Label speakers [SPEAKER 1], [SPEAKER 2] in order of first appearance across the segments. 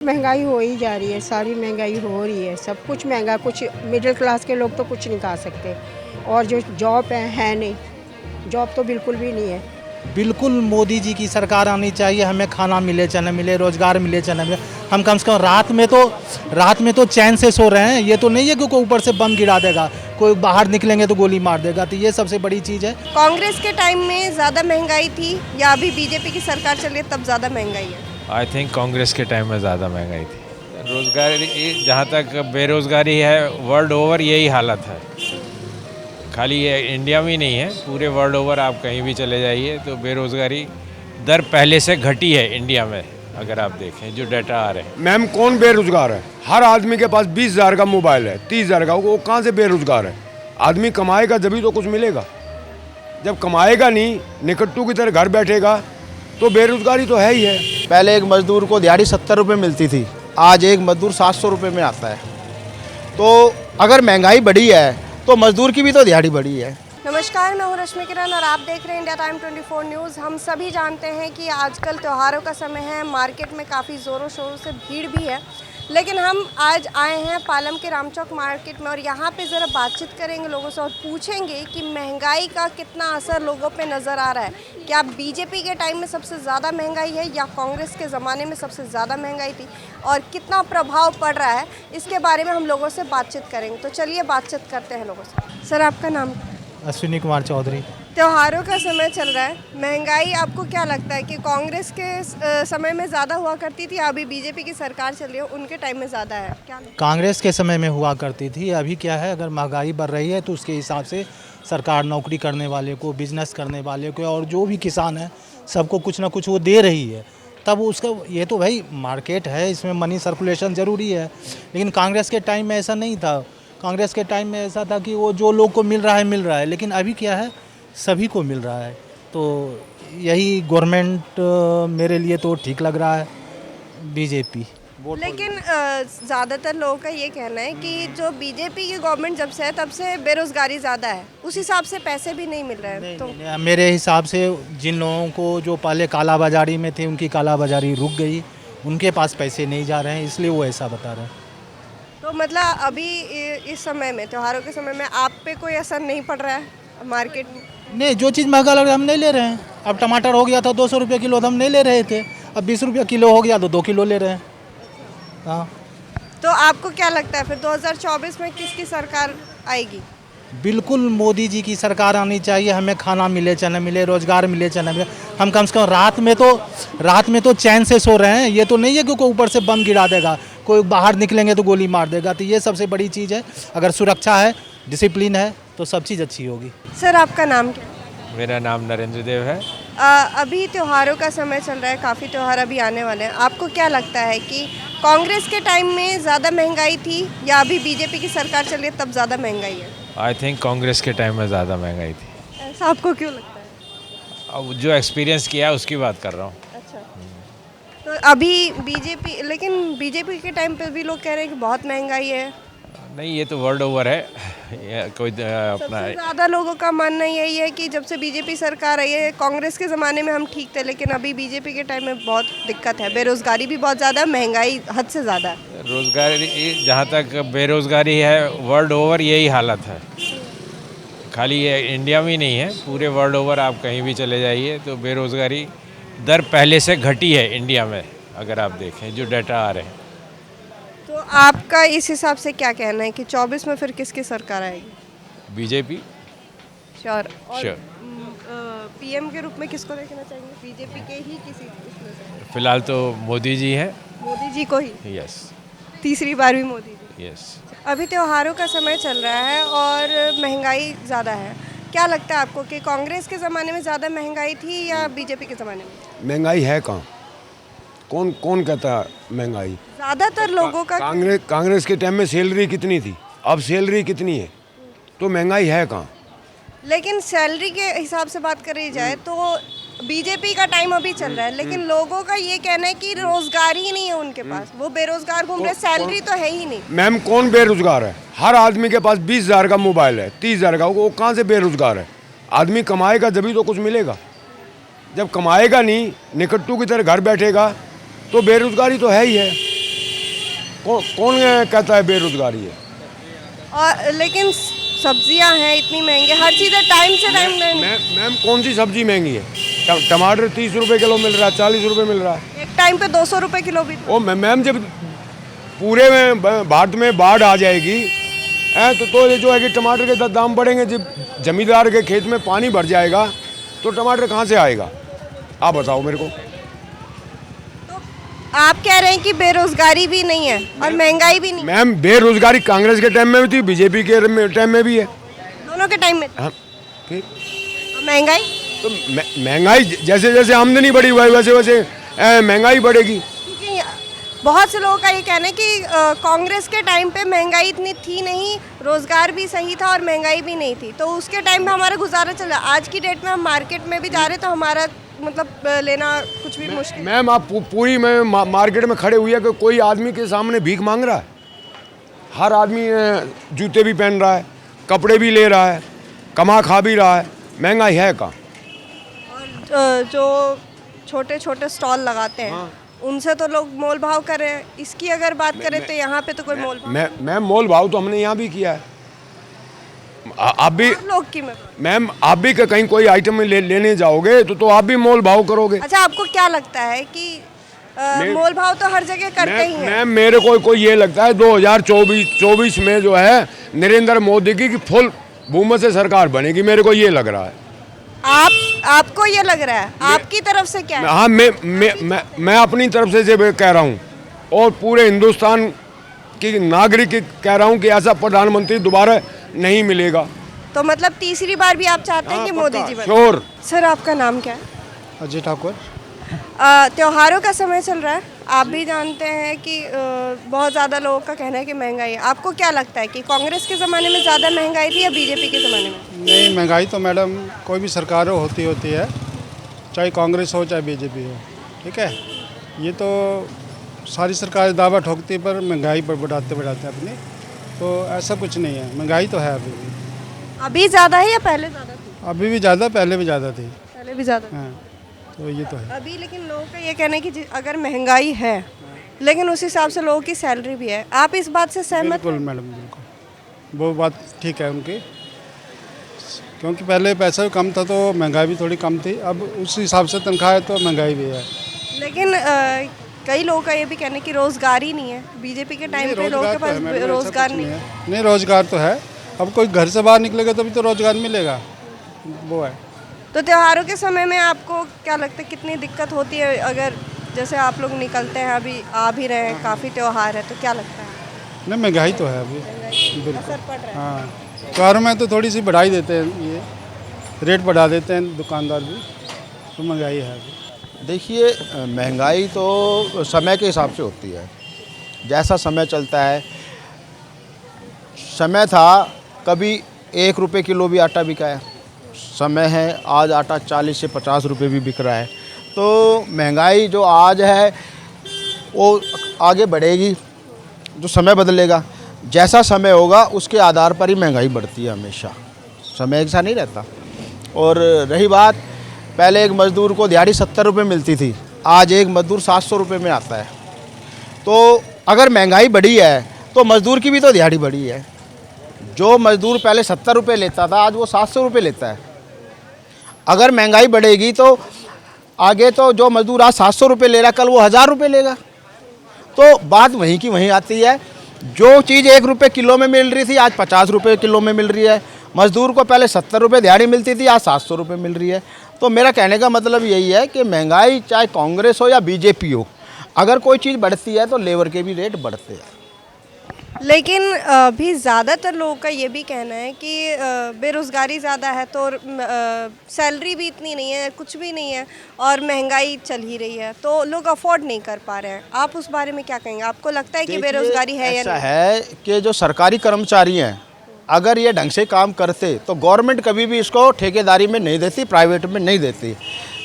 [SPEAKER 1] महंगाई हो ही जा रही है, सारी महंगाई हो रही है, सब कुछ महंगा। कुछ मिडिल क्लास के लोग तो कुछ नहीं खा सकते, और जो जॉब है नहीं, जॉब तो बिल्कुल भी नहीं है।
[SPEAKER 2] बिल्कुल मोदी जी की सरकार आनी चाहिए, हमें खाना मिले चाहे न मिले, रोजगार मिले चाहे न मिले। हम कम से कम रात में तो चैन से सो रहे हैं। ये तो नहीं है कि कोई ऊपर से बम गिरा देगा, कोई बाहर निकलेंगे तो गोली मार देगा। तो ये सबसे बड़ी चीज़ है।
[SPEAKER 3] कांग्रेस के टाइम में ज़्यादा महंगाई थी या अभी बीजेपी की सरकार चल रही है तब ज़्यादा महंगाई है?
[SPEAKER 4] आई थिंक कांग्रेस के टाइम में ज़्यादा महंगाई थी। रोज़गारी, जहाँ तक बेरोज़गारी है, वर्ल्ड ओवर यही हालत है। खाली ये इंडिया में ही नहीं है, पूरे वर्ल्ड ओवर आप कहीं भी चले जाइए तो बेरोज़गारी दर पहले से घटी है इंडिया में। अगर आप देखें जो डाटा आ रहे हैं।
[SPEAKER 5] मैम कौन बेरोजगार है? हर आदमी के पास 20,000 का मोबाइल है, 30,000 का। वो कहाँ से बेरोजगार है? आदमी कमाएगा जभी तो कुछ मिलेगा। जब कमाएगा नहीं, निकट्टू की तरह घर बैठेगा, तो बेरोजगारी तो है ही है।
[SPEAKER 6] पहले एक मजदूर को दिहाड़ी 70 रुपये मिलती थी, आज एक मजदूर 700 रुपये में आता है। तो अगर महंगाई बढ़ी है तो मजदूर की भी तो दिहाड़ी बढ़ी है।
[SPEAKER 3] नमस्कार, मैं हूँ रश्मि किरण और आप देख रहे हैं इंडिया टाइम 24 न्यूज़। हम सभी जानते हैं कि आजकल त्योहारों का समय है, मार्केट में काफ़ी ज़ोरों शोरों से भीड़ भी है, लेकिन हम आज आए हैं पालम के रामचौक मार्केट में और यहाँ पे ज़रा बातचीत करेंगे लोगों से और पूछेंगे कि महंगाई का कितना असर लोगों पे नज़र आ रहा है। क्या बीजेपी के टाइम में सबसे ज़्यादा महंगाई है या कांग्रेस के ज़माने में सबसे ज़्यादा महंगाई थी, और कितना प्रभाव पड़ रहा है, इसके बारे में हम लोगों से बातचीत करेंगे। तो चलिए बातचीत करते हैं लोगों से। सर, आपका नाम?
[SPEAKER 2] अश्विनी कुमार चौधरी।
[SPEAKER 3] त्योहारों का समय चल रहा है, महंगाई आपको क्या लगता है कि कांग्रेस के समय में ज़्यादा हुआ करती थी, अभी बीजेपी की सरकार चल रही है उनके टाइम में ज़्यादा है? क्या
[SPEAKER 2] कांग्रेस के समय में हुआ करती थी। अभी क्या है, अगर महंगाई बढ़ रही है तो उसके हिसाब से सरकार नौकरी करने वाले को, बिजनेस करने वाले को और जो भी किसान है सबको कुछ ना कुछ वो दे रही है। तब उसका ये तो भाई मार्केट है, इसमें मनी सर्कुलेशन ज़रूरी है। लेकिन कांग्रेस के टाइम में ऐसा नहीं था। कांग्रेस के टाइम में ऐसा था कि वो जो लोग को मिल रहा है, लेकिन अभी क्या है, सभी को मिल रहा है। तो यही गवर्नमेंट मेरे लिए तो ठीक लग रहा है, बीजेपी।
[SPEAKER 3] लेकिन ज़्यादातर लोगों का ये कहना है कि जो बीजेपी की गवर्नमेंट जब से है तब से बेरोज़गारी ज़्यादा है, उस हिसाब से पैसे भी नहीं मिल रहे हैं। तो
[SPEAKER 2] नहीं, मेरे हिसाब से जिन लोगों को जो पहले कालाबाजारी में थे उनकी कालाबाजारी रुक गई, उनके पास पैसे नहीं जा रहे हैं, इसलिए वो ऐसा बता रहे हैं।
[SPEAKER 3] तो मतलब अभी इस समय में, त्योहारों के समय में, आप पे कोई असर नहीं पड़ रहा है मार्केट में?
[SPEAKER 2] नहीं, जो चीज़ महंगा लग रहा है हम नहीं ले रहे हैं। अब टमाटर हो गया था 200 रुपये किलो, तो हम नहीं ले रहे थे। अब 20 रुपये किलो हो गया तो 2 किलो ले रहे हैं। हाँ।
[SPEAKER 3] तो आपको क्या लगता है फिर 2024 में किसकी सरकार आएगी?
[SPEAKER 2] बिल्कुल मोदी जी की सरकार आनी चाहिए, हमें खाना मिले चाहे न मिले, रोजगार मिले चाहे न मिले। हम कम से कम रात में तो चैन से सो रहे हैं। ये तो नहीं है कि कोई ऊपर से बम गिरा देगा, कोई बाहर निकलेंगे तो गोली मार देगा। तो ये सबसे बड़ी चीज़ है। अगर सुरक्षा है, डिसिप्लिन है, तो सब चीज़ अच्छी होगी।
[SPEAKER 3] सर, आपका नाम क्या?
[SPEAKER 4] मेरा नाम नरेंद्र देव है।
[SPEAKER 3] अभी त्योहारों का समय चल रहा है, काफ़ी त्यौहार अभी आने वाले हैं। आपको क्या लगता है कि कांग्रेस के टाइम में ज़्यादा महंगाई थी या अभी बीजेपी की सरकार चल रही है तब ज़्यादा महंगाई है?
[SPEAKER 4] आई थिंक कांग्रेस के टाइम में ज़्यादा महंगाई थी।
[SPEAKER 3] ऐसा आपको क्यों लगता है?
[SPEAKER 4] अब जो एक्सपीरियंस किया है उसकी बात कर रहा हूँ।
[SPEAKER 3] अच्छा, तो अभी बीजेपी, लेकिन बीजेपी के टाइम पे भी लोग कह रहे हैं कि बहुत महंगाई है।
[SPEAKER 4] नहीं, ये तो वर्ल्ड ओवर है। ये कोई अपना
[SPEAKER 3] सबसे ज़्यादा लोगों का मानना यही है कि जब से बीजेपी सरकार आई है, कांग्रेस के ज़माने में हम ठीक थे, लेकिन अभी बीजेपी के टाइम में बहुत दिक्कत है, बेरोज़गारी भी बहुत ज़्यादा है, महंगाई हद से ज़्यादा है।
[SPEAKER 4] रोज़गारी, जहाँ तक बेरोज़गारी है, वर्ल्ड ओवर यही हालत है। खाली ये इंडिया में ही नहीं है, पूरे वर्ल्ड ओवर आप कहीं भी चले जाइए तो बेरोज़गारी दर पहले से घटी है इंडिया में। अगर आप देखें जो डाटा आ रहे हैं।
[SPEAKER 3] तो आपका इस हिसाब से क्या कहना है कि 24 में फिर किसकी सरकार आएगी?
[SPEAKER 4] बीजेपी।
[SPEAKER 3] श्योर।
[SPEAKER 4] श्योर।
[SPEAKER 3] पीएम के रूप में किसको देखना चाहेंगे? बीजेपी के ही किसी इसमें से?
[SPEAKER 4] फिलहाल तो मोदी जी हैं।
[SPEAKER 3] मोदी जी को ही?
[SPEAKER 4] यस।
[SPEAKER 3] तीसरी बार भी मोदी जी?
[SPEAKER 4] यस।
[SPEAKER 3] अभी त्योहारों का समय चल रहा है और महंगाई ज़्यादा है। क्या लगता है आपको कि कांग्रेस के ज़माने में ज़्यादा महंगाई थी या बीजेपी के ज़माने में?
[SPEAKER 5] महंगाई है कहाँ? कौन कहता है महंगाई?
[SPEAKER 3] ज़्यादातर लोगों का
[SPEAKER 5] कांग्रेस के टाइम में सैलरी कितनी थी, अब सैलरी कितनी है? तो महंगाई है कहाँ?
[SPEAKER 3] लेकिन सैलरी के हिसाब से बात करी जाए तो बीजेपी का टाइम अभी चल रहा है, लेकिन लोगों का ये कहना है कि रोजगार ही नहीं है उनके पास, वो बेरोजगार घूम रहे, सैलरी तो है ही नहीं।
[SPEAKER 5] मैम कौन बेरोजगार है? हर आदमी के पास 20,000 का मोबाइल है, 30,000 का। वो कहाँ से बेरोजगार है? आदमी कमाएगा जभी तो कुछ मिलेगा। जब कमाएगा नहीं, निकट्टू की तरह घर बैठेगा, तो बेरोजगारी तो है ही है। कौन कहता है बेरोजगारी है?
[SPEAKER 3] और लेकिन सब्जियां हैं इतनी महंगी, हर चीज़ें टाइम से टाइम नहीं।
[SPEAKER 5] मैम कौन सी सब्जी महंगी है? टमाटर 30 रुपए किलो मिल रहा है, 40 रुपए मिल रहा है।
[SPEAKER 3] एक टाइम पे 200 रुपए किलो भी।
[SPEAKER 5] ओ मैम जब पूरे में भारत में बाढ़ आ जाएगी तो ये जो है कि टमाटर के दाम बढ़ेंगे। जब जमींदार के खेत में पानी भर जाएगा तो टमाटर कहाँ से आएगा? आप बताओ मेरे को।
[SPEAKER 3] आप कह रहे हैं कि बेरोजगारी भी नहीं है और महंगाई भी नहीं।
[SPEAKER 5] मैम बेरोजगारी कांग्रेस के टाइम में भी थी, बीजेपी के टाइम में भी है,
[SPEAKER 3] दोनों के टाइम में।
[SPEAKER 5] हाँ फिर
[SPEAKER 3] महंगाई
[SPEAKER 5] तो महंगाई जैसे जैसे आमदनी बढ़ी हुई वैसे वैसे महंगाई बढ़ेगी।
[SPEAKER 3] क्योंकि बहुत से लोगों का ये कहना है कि कांग्रेस के टाइम पे महंगाई इतनी थी नहीं, रोजगार भी सही था और महंगाई भी नहीं थी, तो उसके टाइम पे हमारा गुजारा चल रहा। आज की डेट में हम मार्केट में भी जा रहे तो हमारा मतलब लेना कुछ भी मुश्किल।
[SPEAKER 5] मैम आप पूरी में मार्केट में खड़े हुई है कि कोई आदमी के सामने भीख मांग रहा है? हर आदमी जूते भी पहन रहा है, कपड़े भी ले रहा है, कमा खा भी रहा है, महंगाई है कहाँ?
[SPEAKER 3] और जो छोटे छोटे स्टॉल लगाते हैं उनसे तो लोग मोल भाव कर रहे हैं। इसकी अगर बात करें तो यहाँ पे तो कोई मोल भाव।
[SPEAKER 5] मैम मोल भाव तो हमने यहाँ भी किया है। आप भी
[SPEAKER 3] लोग की
[SPEAKER 5] मैम आप भी कहीं कोई आइटम लेने जाओगे तो आप भी मोल भाव करोगे।
[SPEAKER 3] अच्छा, आपको क्या लगता है कि मोल भाव तो हर जगह करते ही हैं?
[SPEAKER 5] मैम मेरे को ये लगता है 2024 में जो है नरेंद्र मोदी की फुल बहुमत से सरकार बनेगी, मेरे को ये लग रहा है।
[SPEAKER 3] आपको ये लग रहा है? आपकी तरफ से क्या है?
[SPEAKER 5] हाँ मैं अपनी तरफ से कह रहा हूँ और पूरे हिंदुस्तान की नागरिक कह रहा हूँ कि ऐसा प्रधानमंत्री दोबारा नहीं मिलेगा।
[SPEAKER 3] तो मतलब तीसरी बार भी आप चाहते हैं कि मोदी जी बने?
[SPEAKER 5] श्योर।
[SPEAKER 3] सर आपका नाम क्या है?
[SPEAKER 6] अजय ठाकुर।
[SPEAKER 3] त्योहारों का समय चल रहा है, आप भी जानते हैं कि बहुत ज़्यादा लोगों का कहना है कि महंगाई है। आपको क्या लगता है कि कांग्रेस के ज़माने में ज़्यादा महंगाई थी या बीजेपी के ज़माने में?
[SPEAKER 7] नहीं, महंगाई तो मैडम कोई भी सरकार होती है, चाहे कांग्रेस हो चाहे बीजेपी हो, ठीक है। ये तो सारी सरकार दावा ठोकती है पर महंगाई पर बढ़ाते अपनी, तो ऐसा कुछ नहीं है। महंगाई तो है अभी भी।
[SPEAKER 3] अभी ज़्यादा है या पहले ज़्यादा थी?
[SPEAKER 7] अभी भी ज़्यादा, पहले भी ज़्यादा थी।
[SPEAKER 3] पहले भी ज़्यादा।
[SPEAKER 7] हाँ, तो ये तो है
[SPEAKER 3] अभी लेकिन लोगों का ये कहना है कि अगर महंगाई है लेकिन उस हिसाब से लोगों की सैलरी भी है। आप इस बात से सहमत?
[SPEAKER 7] बिल्कुल मैडम, बिल्कुल वो बात ठीक है उनकी, क्योंकि पहले पैसा भी कम था तो महंगाई भी थोड़ी कम थी। अब उस हिसाब से तनख्वाह है तो महंगाई भी है।
[SPEAKER 3] लेकिन कई लोगों का ये भी कहना है कि रोज़गार ही नहीं है। बीजेपी के टाइम पे लोगों के पास रोज़गार नहीं है।
[SPEAKER 7] नहीं, रोज़गार तो है। अब कोई घर से बाहर निकलेगा तभी तो रोज़गार मिलेगा, वो है।
[SPEAKER 3] तो त्योहारों के समय में आपको क्या लगता है कितनी दिक्कत होती है? अगर जैसे आप लोग निकलते हैं, अभी आ भी रहे हैं, काफ़ी त्यौहार है, तो क्या लगता है?
[SPEAKER 7] नहीं, महंगाई तो है अभी, बिल्कुल।
[SPEAKER 3] असर पड़ रहा है।
[SPEAKER 7] हाँ, त्योहारों में तो थोड़ी सी बढ़ाई देते हैं, ये रेट बढ़ा देते हैं दुकानदार भी, तो महंगाई है अभी।
[SPEAKER 6] देखिए, महंगाई तो समय के हिसाब से होती है। जैसा समय चलता है, समय था कभी 1 रुपये किलो भी आटा बिका है, समय है आज आटा 40 से 50 रुपये भी बिक रहा है। तो महंगाई जो आज है वो आगे बढ़ेगी, जो समय बदलेगा, जैसा समय होगा उसके आधार पर ही महंगाई बढ़ती है हमेशा, समय ऐसा नहीं रहता। और रही बात, पहले एक मज़दूर को दिहाड़ी 70 रुपये मिलती थी, आज एक मज़दूर 700 रुपये में आता है। तो अगर महंगाई बढ़ी है तो मज़दूर की भी तो दिहाड़ी बढ़ी है। जो मज़दूर पहले 70 रुपये लेता था आज वो 700 रुपये लेता है। अगर महंगाई बढ़ेगी तो आगे तो जो मज़दूर आज 700 रुपये ले रहा है कल वो 1000 रुपये लेगा। तो बात वहीं की वहीं आती है। जो चीज़ 1 रुपये किलो में मिल रही थी आज 50 रुपये किलो में मिल रही है। मज़दूर को पहले 70 रुपये दिहाड़ी मिलती थी, आज 700 रुपये मिल रही है। तो मेरा कहने का मतलब यही है कि महंगाई चाहे कांग्रेस हो या बीजेपी हो, अगर कोई चीज़ बढ़ती है तो लेबर के भी रेट बढ़ते हैं।
[SPEAKER 3] लेकिन अभी ज़्यादातर लोगों का ये भी कहना है कि बेरोज़गारी ज़्यादा है तो सैलरी भी इतनी नहीं है, कुछ भी नहीं है और महंगाई चल ही रही है, तो लोग अफोर्ड नहीं कर पा रहे हैं। आप उस बारे में क्या कहेंगे? आपको लगता है कि बेरोज़गारी है या नहीं?
[SPEAKER 6] ऐसा है कि जो सरकारी कर्मचारी हैं, अगर ये ढंग से काम करते तो गवर्नमेंट कभी भी इसको ठेकेदारी में नहीं देती, प्राइवेट में नहीं देती।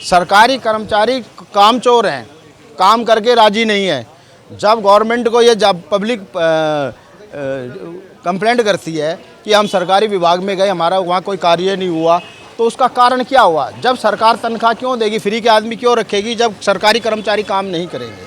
[SPEAKER 6] सरकारी कर्मचारी कामचोर हैं, काम करके राजी नहीं है। जब गवर्नमेंट को ये जब पब्लिक कंप्लेंट करती है कि हम सरकारी विभाग में गए, हमारा वहाँ कोई कार्य नहीं हुआ, तो उसका कारण क्या हुआ? जब सरकार तनख्वाह क्यों देगी, फ्री के आदमी क्यों रखेगी जब सरकारी कर्मचारी काम नहीं करेंगे?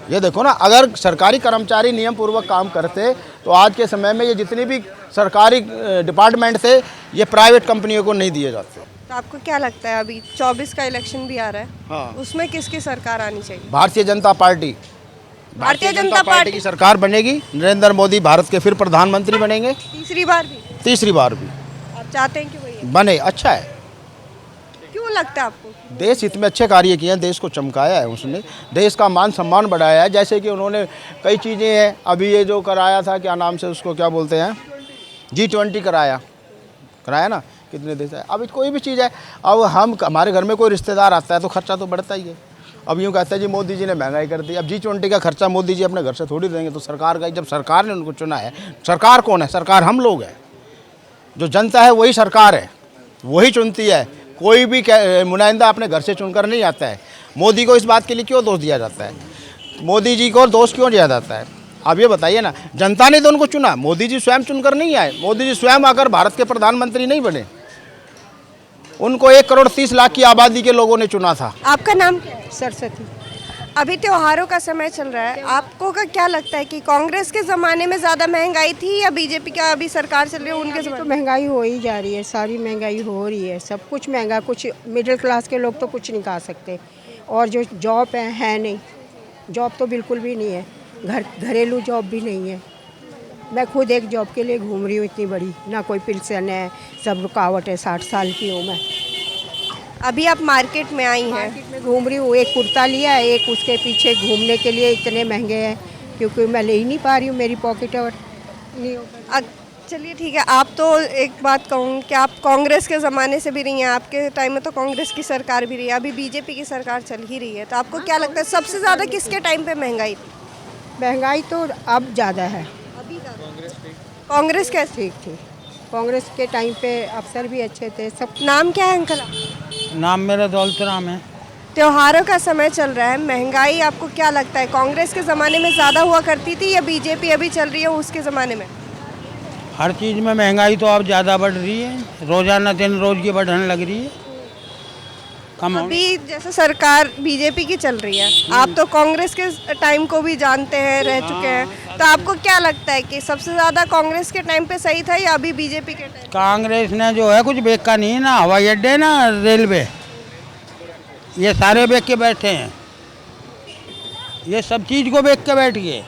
[SPEAKER 6] ये देखो ना, अगर सरकारी कर्मचारी नियम पूर्वक काम करते तो आज के समय में ये जितने भी सरकारी डिपार्टमेंट थे ये प्राइवेट कंपनियों को नहीं दिए जाते।
[SPEAKER 3] तो आपको क्या लगता है अभी 24 का इलेक्शन भी आ रहा है,
[SPEAKER 6] हाँ।
[SPEAKER 3] उसमें किसकी सरकार आनी चाहिए?
[SPEAKER 6] भारतीय जनता पार्टी
[SPEAKER 3] भारतीय जनता पार्टी
[SPEAKER 6] की सरकार बनेगी। नरेंद्र मोदी भारत के फिर प्रधानमंत्री बनेंगे,
[SPEAKER 3] तीसरी बार भी
[SPEAKER 6] तीसरी बार भी
[SPEAKER 3] आप चाहते हैं कि वही
[SPEAKER 6] बने। अच्छा है,
[SPEAKER 3] क्यों लगता है आपको?
[SPEAKER 6] देश हित में अच्छे कार्य किए हैं, देश को चमकाया है उसने, देश का मान सम्मान बढ़ाया है। जैसे कि उन्होंने कई चीज़ें हैं, अभी ये जो कराया था, क्या नाम से उसको क्या बोलते हैं, G20 कराया ना, कितने देश है। अब कोई भी चीज़ है, अब हमारे घर में कोई रिश्तेदार आता है तो खर्चा तो बढ़ता ही है। अब यूँ कहते हैं जी मोदी जी ने महंगाई कर दी, अब G20 का खर्चा मोदी जी अपने घर से थोड़ी देंगे, तो सरकार का, जब सरकार ने उनको चुना है, सरकार कौन है? सरकार हम लोग हैं, जो जनता है वही सरकार है, वही चुनती है। कोई भी नुमाइंदा अपने घर से चुनकर नहीं आता है। मोदी को इस बात के लिए क्यों दोष दिया जाता है? मोदी जी को दोष क्यों दिया जाता है? आप ये बताइए ना, जनता ने तो उनको चुना, मोदी जी स्वयं चुनकर नहीं आए। मोदी जी स्वयं आकर भारत के प्रधानमंत्री नहीं बने, उनको 1,30,00,000 की आबादी के लोगों ने चुना था।
[SPEAKER 3] आपका नाम क्या है?
[SPEAKER 1] सरस्वती।
[SPEAKER 3] अभी त्योहारों का समय चल रहा है, आपको का क्या लगता है कि कांग्रेस के ज़माने में ज़्यादा महंगाई थी या बीजेपी का अभी सरकार चल रही है उनके
[SPEAKER 1] तो
[SPEAKER 3] ज़माने?
[SPEAKER 1] महंगाई हो ही जा रही है, सारी महंगाई हो रही है, सब कुछ महंगा। कुछ मिडिल क्लास के लोग तो कुछ नहीं खा सकते, और जो जॉब है नहीं, जॉब तो बिल्कुल भी नहीं है, घरेलू जॉब भी नहीं है। मैं खुद एक जॉब के लिए घूम रही हूँ, इतनी बड़ी, ना कोई पेंशन है, सब रुकावट है। 60 साल की हूँ मैं।
[SPEAKER 3] अभी आप मार्केट में आई हैं,
[SPEAKER 1] मार्केट में घूम रही हूँ, एक कुर्ता लिया है, एक उसके पीछे घूमने के लिए। इतने महंगे हैं क्योंकि मैं ले ही नहीं पा रही हूँ, मेरी पॉकेट और नहीं होगा।
[SPEAKER 3] चलिए ठीक है, आप तो एक बात कहूँ कि आप कांग्रेस के ज़माने से भी रही हैं, आपके टाइम में तो कांग्रेस की सरकार भी रही है, अभी बीजेपी की सरकार चल ही रही है, तो आपको क्या लगता है सबसे ज़्यादा किसके टाइम पे महंगाई थी?
[SPEAKER 1] महंगाई तो अब ज़्यादा है।
[SPEAKER 3] अभी कांग्रेस कैसे?
[SPEAKER 1] ठीक ठीक, कांग्रेस के टाइम पे अफसर भी अच्छे थे सब।
[SPEAKER 3] नाम क्या है अंकल?
[SPEAKER 8] नाम मेरा दौलत राम है।
[SPEAKER 3] त्योहारों का समय चल रहा है, महंगाई आपको क्या लगता है कांग्रेस के ज़माने में ज़्यादा हुआ करती थी या बीजेपी अभी चल रही है उसके ज़माने में?
[SPEAKER 8] हर चीज़ में महंगाई तो अब ज़्यादा बढ़ रही है, रोज़ाना दिन रोज़ की बढ़ने लग रही है। कम
[SPEAKER 3] अभी जैसे सरकार बीजेपी की चल रही है, आप तो कांग्रेस के टाइम को भी जानते हैं, रह चुके हैं, तो आपको क्या लगता है कि सबसे ज़्यादा कांग्रेस के टाइम पे सही था या अभी बीजेपी के टाइम?
[SPEAKER 8] कांग्रेस ने जो है कुछ बेचा नहीं, ना हवाई अड्डे ना रेलवे, ये सारे बेच के बैठे हैं, ये सब चीज़ को बेच के बैठ गए।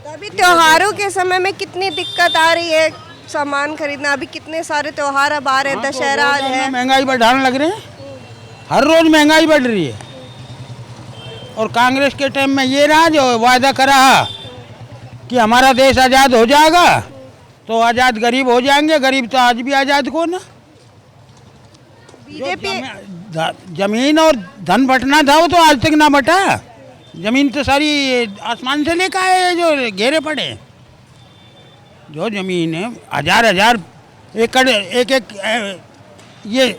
[SPEAKER 3] तो अभी त्योहारों के समय में कितनी दिक्कत आ रही है सामान खरीदना? अभी कितने सारे त्योहार अब आ रहे हैं, दशहरा आज है,
[SPEAKER 8] महंगाई बढ़ाने लग रहे हैं, हर रोज़ महंगाई बढ़ रही है। और कांग्रेस के टाइम में ये रहा जो वायदा करा कि हमारा देश आज़ाद हो जाएगा तो आज़ाद गरीब हो जाएंगे, गरीब तो आज भी आज़ाद को ना।
[SPEAKER 3] बीजेपी
[SPEAKER 8] जमीन और धन बंटना था वो तो आज तक ना बटा। जमीन तो सारी आसमान से लेकर आए जो घेरे पड़े, जो जमीन है हजार एकड़ एक ये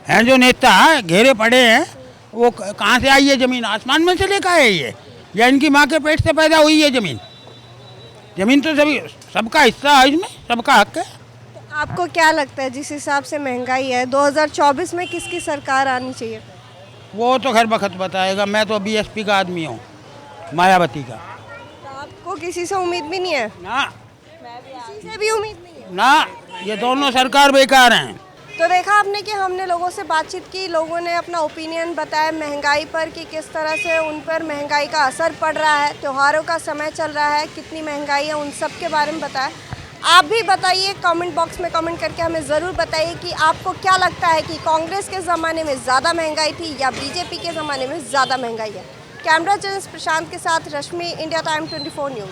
[SPEAKER 8] हैं जो नेता घेरे पड़े हैं, वो कहाँ से आई है जमीन? आसमान में से लेकर आए ये, या इनकी माँ के पेट से पैदा हुई है जमीन? जमीन तो सभी सबका हिस्सा है, इसमें सबका हक है।
[SPEAKER 3] तो आपको क्या लगता है जिस हिसाब से महंगाई है 2024 में किसकी सरकार आनी चाहिए?
[SPEAKER 8] वो तो खैर वक्त बताएगा, मैं तो बीएसपी का आदमी हूँ, मायावती का।
[SPEAKER 3] तो आपको किसी से उम्मीद भी नहीं है?
[SPEAKER 8] ना,
[SPEAKER 3] किसी से भी उम्मीद नहीं है
[SPEAKER 8] ना, ये दोनों सरकार बेकार हैं।
[SPEAKER 3] तो देखा आपने कि हमने लोगों से बातचीत की, लोगों ने अपना ओपिनियन बताया महंगाई पर कि किस तरह से उन पर महंगाई का असर पड़ रहा है, त्योहारों का समय चल रहा है, कितनी महंगाई है, उन सब के बारे में बताया। आप भी बताइए कमेंट बॉक्स में कमेंट करके हमें ज़रूर बताइए कि आपको क्या लगता है कि कांग्रेस के ज़माने में ज़्यादा महंगाई थी या बीजेपी के ज़माने में ज़्यादा महंगाई है। कैमरा जर्नलिस्ट प्रशांत के साथ रश्मि, इंडिया टाइम 24 न्यूज़।